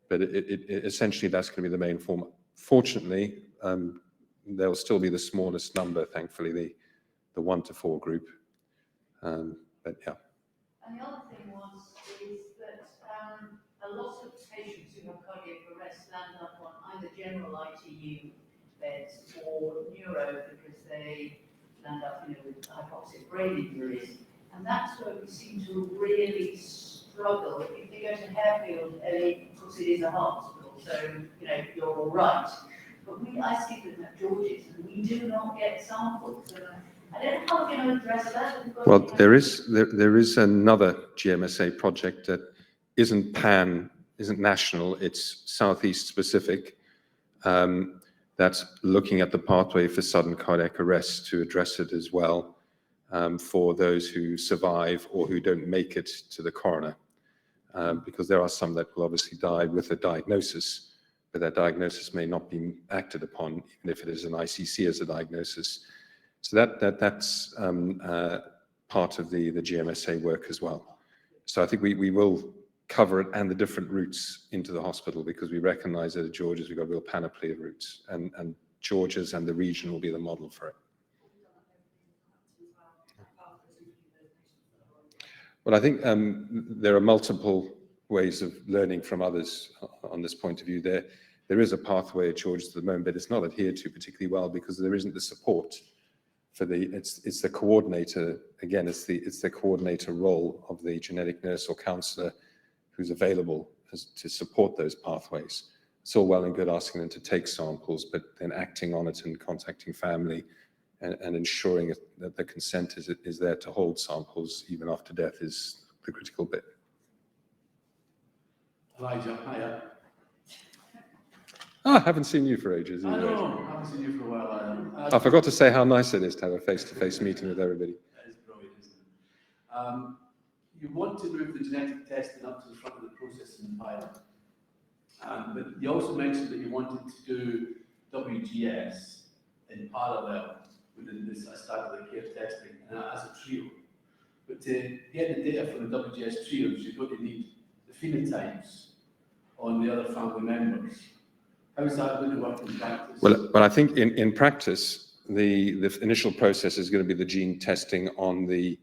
B: But it essentially, that's going to be the main form. Fortunately, there'll still be the smallest number, thankfully, the 1 to 4 group. But yeah.
F: And the other thing is that a lot of patients who have cardiac arrest land up on either general ITU beds or neuro because they land up, with hypoxic brain injuries. And that's where we seem to really struggle. If they go to Harefield, Ellie, of course it is a hospital, so you're all right. But I see them at George's, and we do not get samples. I don't know how we're going to address that.
B: Well, there is another GMSA project that isn't national. It's Southeast specific. That's looking at the pathway for sudden cardiac arrest to address it as well, for those who survive or who don't make it to the coroner, because there are some that will obviously die with a diagnosis, but that diagnosis may not be acted upon, even if it is an ICC as a diagnosis. So that's part of the GMSA work as well. So I think we will cover it and the different routes into the hospital, because we recognise that at George's we've got a real panoply of routes, and George's and the region will be the model for it. Well, I think there are multiple ways of learning from others on this point of view. There is a pathway at George's at the moment, but it's not adhered to particularly well because there isn't the support for it's the coordinator. Again, it's the coordinator role of the genetic nurse or counsellor who's available to support those pathways. It's all well and good asking them to take samples, but then acting on it and contacting family and ensuring that the consent is there to hold samples even after death is the critical bit.
G: Elijah, hiya.
B: Oh, I haven't seen you for ages.
G: I know, I haven't seen you for a while.
B: I forgot to say how nice it is to have a face-to-face meeting with everybody.
G: That is brilliant, isn't it? You want to move the genetic testing up to the front of the process in the pilot. But you also mentioned that you wanted to do WGS in parallel with this standard of care testing as a trio. But to get the data from the WGS trios, you're going to need the phenotypes on the other family members. How is that going to work in practice?
B: Well, I think in practice, the initial process is going to be the gene testing on the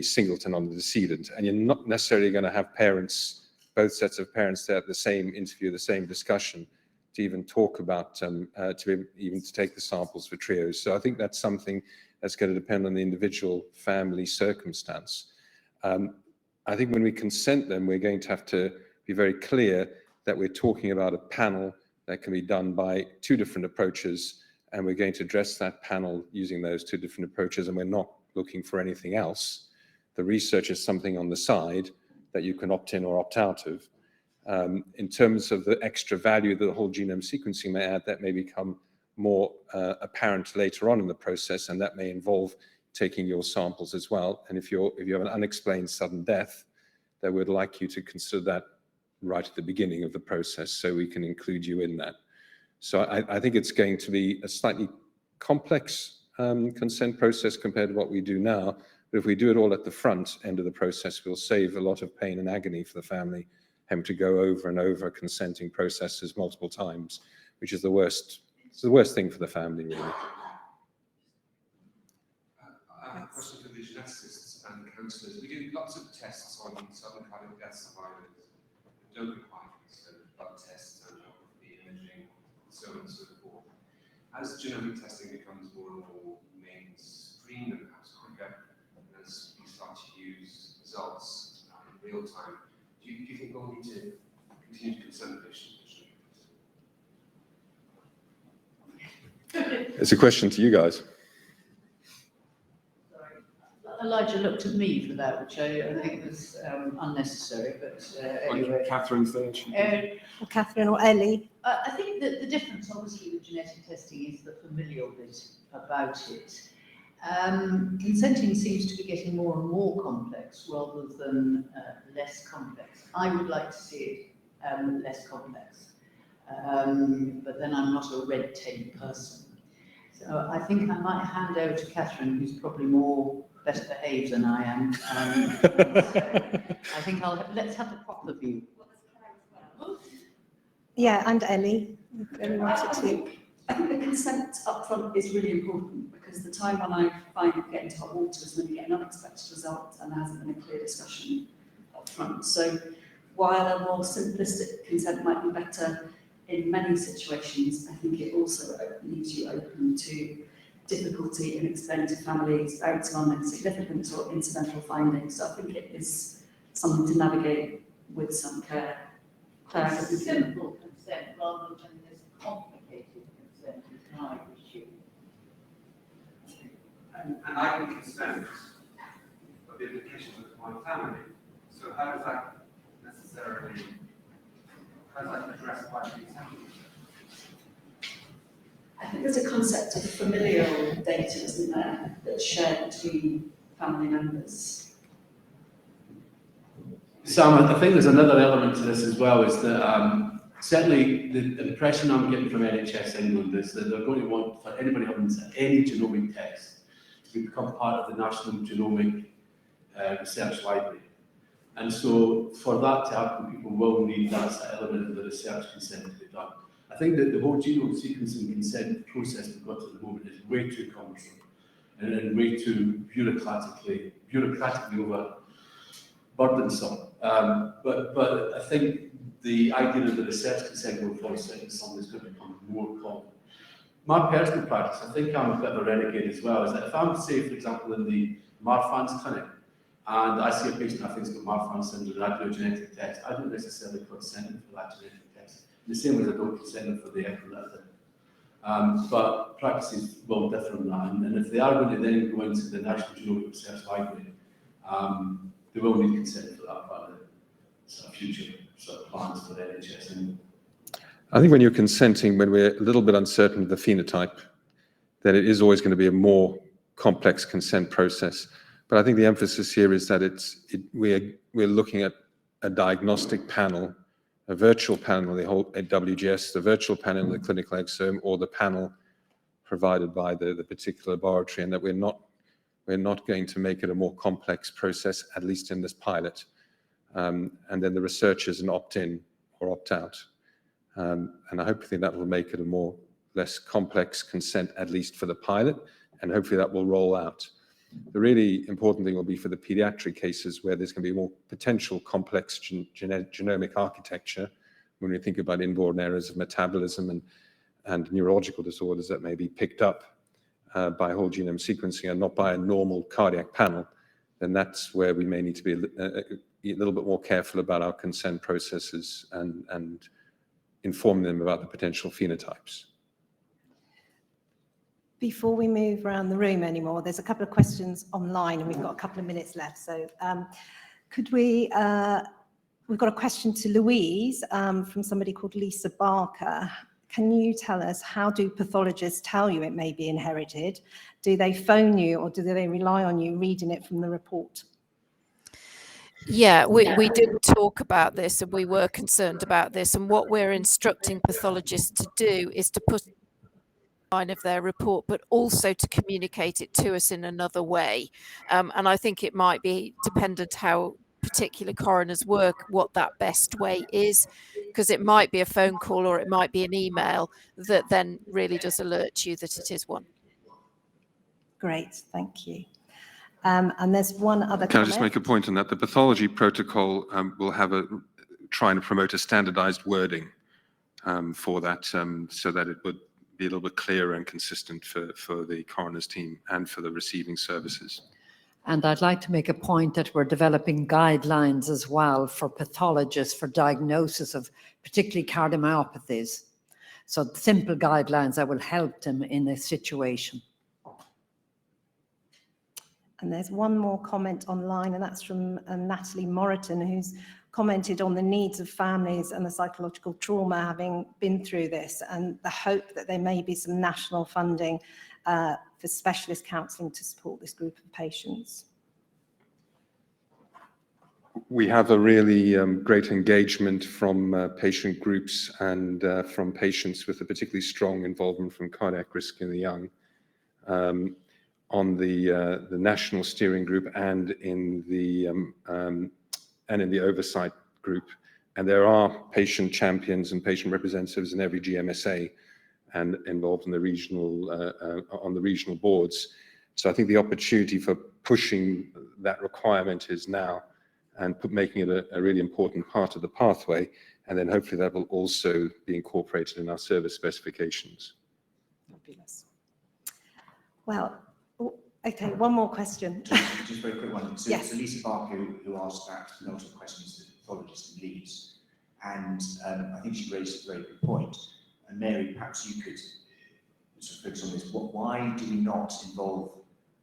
B: singleton, on the decedent, and you're not necessarily going to have parents, both sets of parents there at the same interview, the same discussion, to even talk about, even to take the samples for trios. So I think that's something that's going to depend on the individual family circumstance. I think when we consent them, we're going to have to be very clear that we're talking about a panel that can be done by 2 different approaches, and we're going to address that panel using those 2 different approaches, and we're not looking for anything else. The research is something on the side that you can opt in or opt out of. In terms of the extra value that the whole genome sequencing may add, that may become more apparent later on in the process, and that may involve taking your samples as well. And if you have an unexplained sudden death, they would like you to consider that right at the beginning of the process, so we can include you in that. So I think it's going to be a slightly complex consent process compared to what we do now. But if we do it all at the front end of the process, we'll save a lot of pain and agony for the family, having to go over and over consenting processes multiple times, which is the worst. It's the worst thing for the family, really.
A: I have a question for the geneticists and counsellors. We do lots of tests on sudden cardiac death survivors. We don't require blood tests, sonography, imaging, so on and so forth. As genomic testing becomes more and more mainstream and perhaps quicker, and as we start to use results in real time, do you think we'll need to continue to consent patients?
B: It's a question to you guys.
F: Elijah looked at me for that, which I think was unnecessary, but anyway.
A: Catherine third.
C: Or Catherine or Ellie?
F: I think that the difference, obviously, with genetic testing is the familial bit about it. Consenting seems to be getting more and more complex rather than less complex. I would like to see it less complex, but then I'm not a red tape person. So I think I might hand over to Catherine, who's probably better behaved than I am. So I think let's have a proper view.
C: Yeah, and Ellie, if Ellie wanted to.
H: I think the consent up front is really important, because the time when I find getting to hot water is when you get an unexpected result and there hasn't been a clear discussion up front. So while a more simplistic consent might be better in many situations, I think it also leaves you open to difficulty in explaining to families outcome and significant or incidental findings. So I think it is something to navigate with some care.
F: Simple consent rather than this complicated consent is my issue.
A: And I can consent for the implications of my family. So how does that address by consent?
H: I think there's a concept of familial data, isn't there, that's shared between family members.
G: Sam, I think there's another element to this as well, is that certainly the impression I'm getting from NHS England is that they're going to want for anybody having any genomic test to become part of the National Genomic Research Library. And so for that to happen, people will need that element of the research consent to be done. I think that the whole genome sequencing consent process we've got at the moment is way too cumbersome and way too bureaucratically over burdensome. But I think the idea of the research consent going forward is something that's going to become more common. My personal practice, I think I'm a bit of a renegade as well, is that if I'm, say, for example, in the Marfan's clinic, and I see a patient I think's got Marfan's syndrome, and I do a genetic test, I don't necessarily consent them for that genetic test. The same way I don't consent them for the epilepsy. But practices will differ on that, and if they are going to then go into the National Genomic Research Library, they will need consent for that part of the sort of future sort of plans for the NHS. And
B: I think when you're consenting, when we're a little bit uncertain of the phenotype, then it is always going to be a more complex consent process. But I think the emphasis here is that we're looking at a diagnostic panel, a virtual panel, the whole WGS, the virtual panel, the clinical exome, or the panel provided by the particular laboratory, and that we're not going to make it a more complex process, at least in this pilot. And then the researchers an opt-in or opt-out. And I hopefully that will make it a less complex consent, at least for the pilot, and hopefully that will roll out. The really important thing will be for the pediatric cases where there's going to be more potential complex genomic architecture when we think about inborn errors of metabolism and neurological disorders that may be picked up by whole genome sequencing and not by a normal cardiac panel. Then that's where we may need to be a little bit more careful about our consent processes and informing them about the potential phenotypes.
C: Before we move around the room anymore, there's a couple of questions online and we've got a couple of minutes left. So we've got a question to Louise from somebody called Lisa Barker. Can you tell us, how do pathologists tell you it may be inherited? Do they phone you or do they rely on you reading it from the report?
D: Yeah, we did talk about this and we were concerned about this, and what we're instructing pathologists to do is to put line of their report, but also to communicate it to us in another way. And I think it might be dependent how particular coroners work, what that best way is, because it might be a phone call or it might be an email that then really does alert you that it is one.
C: Great, thank you. And there's one other
B: Can I
C: comment.
B: just make a point on that? The pathology protocol will have trying to promote a standardized wording for that, so that it would be a little bit clearer and consistent for the coroner's team and for the receiving services.
I: And I'd like to make a point that we're developing guidelines as well for pathologists for diagnosis of particularly cardiomyopathies. So simple guidelines that will help them in this situation.
C: And there's one more comment online, and that's from Natalie Moriton, who's commented on the needs of families and the psychological trauma having been through this, and the hope that there may be some national funding for specialist counselling to support this group of patients.
B: We have a really great engagement from patient groups and from patients with a particularly strong involvement from cardiac risk in the young. On the national steering group and in the oversight group, and there are patient champions and patient representatives in every GMSA and involved in the regional on the regional boards. So I think the opportunity for pushing that requirement is now, and making it a really important part of the pathway, and then hopefully that will also be incorporated in our service specifications.
C: Fabulous. Well. Okay, one more question.
J: Just a very quick one. So,
C: yes.
J: So Lisa Barker, who asked that multiple questions to the pathologist in Leeds, and I think she raised a very good point. And Mary, perhaps you could sort of focus on this. Why do we not involve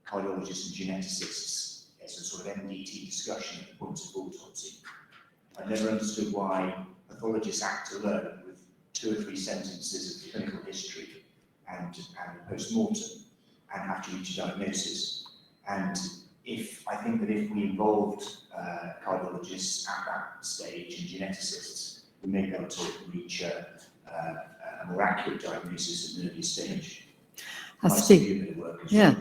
J: cardiologists and geneticists as a sort of MDT discussion at the point of autopsy? I've never understood why pathologists act alone with 2 or 3 sentences of clinical history and post-mortem, and have to reach a diagnosis. And I think that if we involved cardiologists at that stage and geneticists, we may be able to reach a more accurate diagnosis at an early stage.
I: Steve, yeah,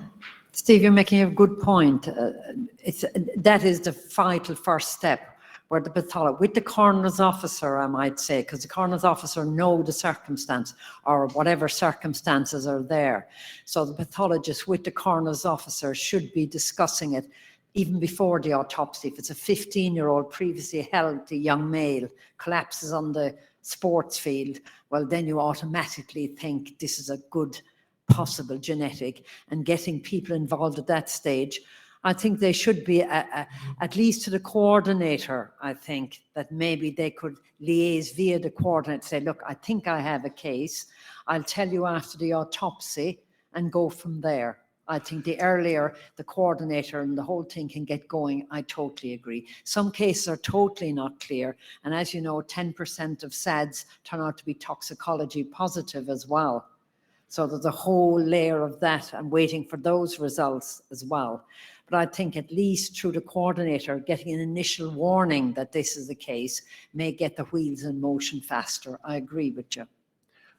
I: Steve, you're making a good point. That is the vital first step, where the pathologist, with the coroner's officer, I might say, because the coroner's officer know the circumstance or whatever circumstances are there. So the pathologist with the coroner's officer should be discussing it even before the autopsy. If it's a 15-year-old previously healthy young male collapses on the sports field, well, then you automatically think this is a good possible genetic, and getting people involved at that stage, I think they should be at least to the coordinator. I think that maybe they could liaise via the coordinator, say, look, I think I have a case. I'll tell you after the autopsy and go from there. I think the earlier the coordinator and the whole thing can get going, I totally agree. Some cases are totally not clear. And as you know, 10% of SADs turn out to be toxicology positive as well. So there's a whole layer of that. I'm waiting for those results as well. But I think at least through the coordinator, getting an initial warning that this is the case may get the wheels in motion faster. I agree with you.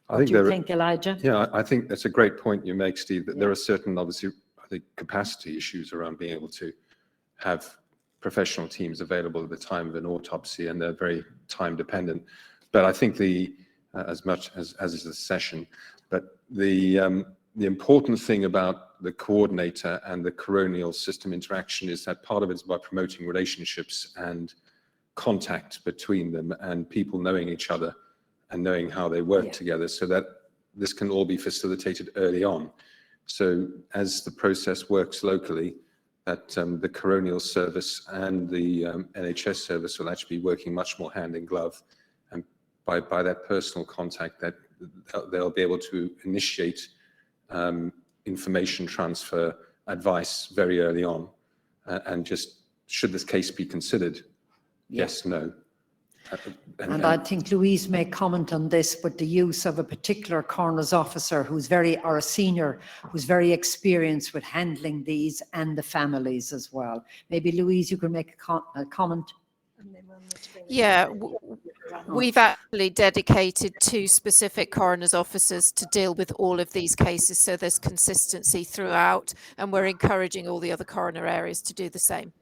I: What do you think, Elijah?
B: Yeah, I think that's a great point you make, Steve, that there are certain, obviously, I think, capacity issues around being able to have professional teams available at the time of an autopsy, and they're very time dependent. But I think as much as is the session, but the important thing about the coordinator and the coronial system interaction is that part of it is by promoting relationships and contact between them and people knowing each other and knowing how they work together, so that this can all be facilitated early on. So as the process works locally, that the coronial service and the NHS service will actually be working much more hand in glove, and by that personal contact, that they'll be able to initiate information transfer, advice very early on, and just, should this case be considered? Yes, no.
I: And I think Louise may comment on this, but the use of a particular coroner's officer or a senior who's very experienced with handling these and the families as well. Maybe Louise, you can make a comment.
D: Yeah, we've actually dedicated 2 specific coroner's officers to deal with all of these cases, so there's consistency throughout, and we're encouraging all the other coroner areas to do the same.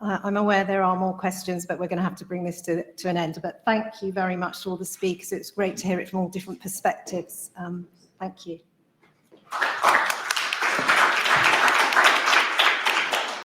C: I'm aware there are more questions, but we're going to have to bring this to an end. But thank you very much to all the speakers. It's great to hear it from all different perspectives. Thank you.